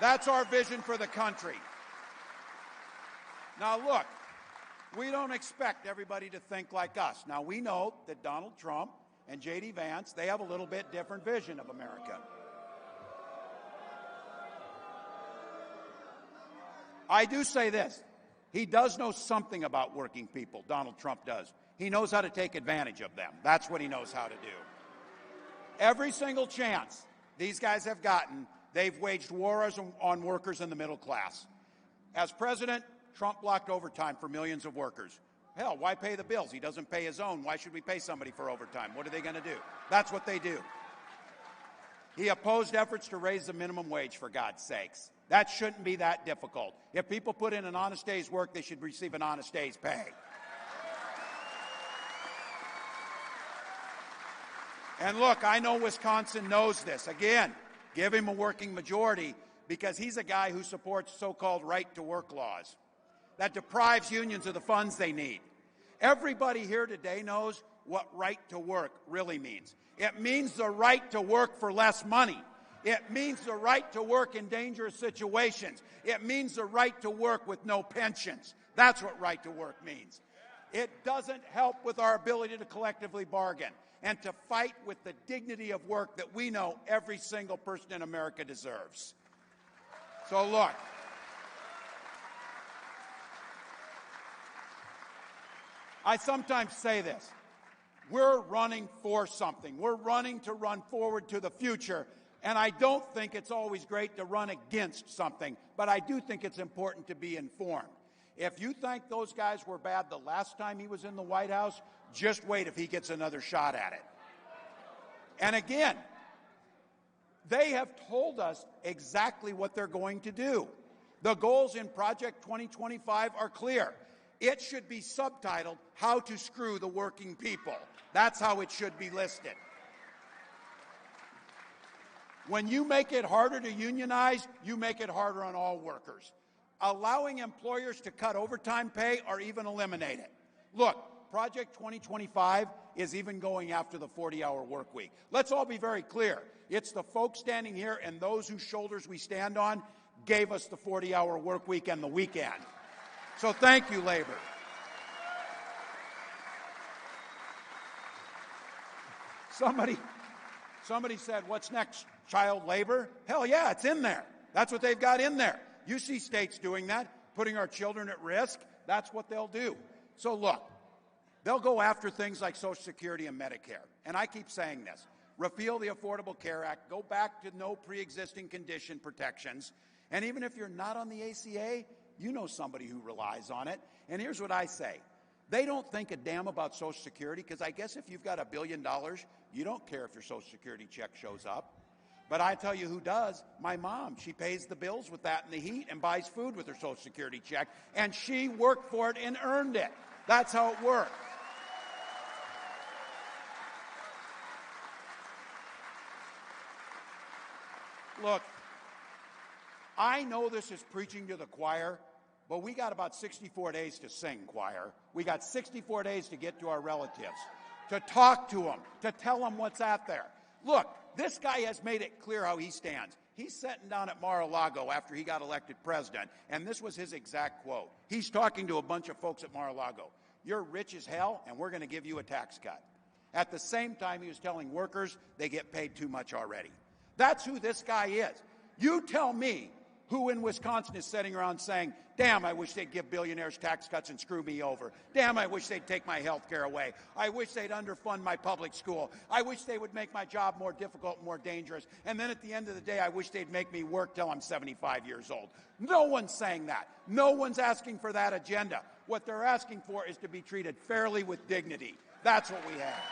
That's our vision for the country. Now, look, we don't expect everybody to think like us. Now, we know that Donald Trump and J.D. Vance, they have a little bit different vision of America. I do say this. He does know something about working people, Donald Trump does. He knows how to take advantage of them. That's what he knows how to do. Every single chance these guys have gotten, they've waged wars on workers in the middle class. As president, Trump blocked overtime for millions of workers. Hell, why pay the bills? He doesn't pay his own. Why should we pay somebody for overtime? What are they going to do? That's what they do. He opposed efforts to raise the minimum wage, for God's sakes. That shouldn't be that difficult. If people put in an honest day's work, they should receive an honest day's pay. And look, I know Wisconsin knows this. Again, give him a working majority because he's a guy who supports so-called right-to-work laws that deprives unions of the funds they need. Everybody here today knows what right to work really means. It means the right to work for less money. It means the right to work in dangerous situations. It means the right to work with no pensions. That's what right to work means. It doesn't help with our ability to collectively bargain and to fight with the dignity of work that we know every single person in America deserves. So look, I sometimes say this. We're running for something. We're running to run forward to the future. And I don't think it's always great to run against something, but I do think it's important to be informed. If you think those guys were bad the last time he was in the White House, just wait if he gets another shot at it. And again, they have told us exactly what they're going to do. The goals in Project 2025 are clear. It should be subtitled, How to Screw the Working People. That's how it should be listed. When you make it harder to unionize, you make it harder on all workers. Allowing employers to cut overtime pay or even eliminate it. Look, Project 2025 is even going after the 40-hour work week. Let's all be very clear. It's the folks standing here and those whose shoulders we stand on gave us the 40-hour work week and the weekend. So thank you, labor. Somebody said, what's next? Child labor? Hell yeah, it's in there. That's what they've got in there. You see states doing that, putting our children at risk. That's what they'll do. So look, they'll go after things like Social Security and Medicare. And I keep saying this. Repeal the Affordable Care Act. Go back to no pre-existing condition protections. And even if you're not on the ACA, you know somebody who relies on it. And here's what I say. They don't think a damn about Social Security because I guess if you've got $1 billion, you don't care if your Social Security check shows up. But I tell you who does. My mom. She pays the bills with that in the heat and buys food with her Social Security check. And she worked for it and earned it. That's how it works. Look, I know this is preaching to the choir, but we got about 64 days to sing, choir. We got 64 days to get to our relatives, to talk to them, to tell them what's out there. Look, this guy has made it clear how he stands. He's sitting down at Mar-a-Lago after he got elected president, and this was his exact quote. He's talking to a bunch of folks at Mar-a-Lago. You're rich as hell, and we're going to give you a tax cut. At the same time, he was telling workers they get paid too much already. That's who this guy is. You tell me who in Wisconsin is sitting around saying, damn, I wish they'd give billionaires tax cuts and screw me over. Damn, I wish they'd take my health care away. I wish they'd underfund my public school. I wish they would make my job more difficult, more dangerous. And then at the end of the day, I wish they'd make me work till I'm 75 years old. No one's saying that. No one's asking for that agenda. What they're asking for is to be treated fairly with dignity. That's what we have.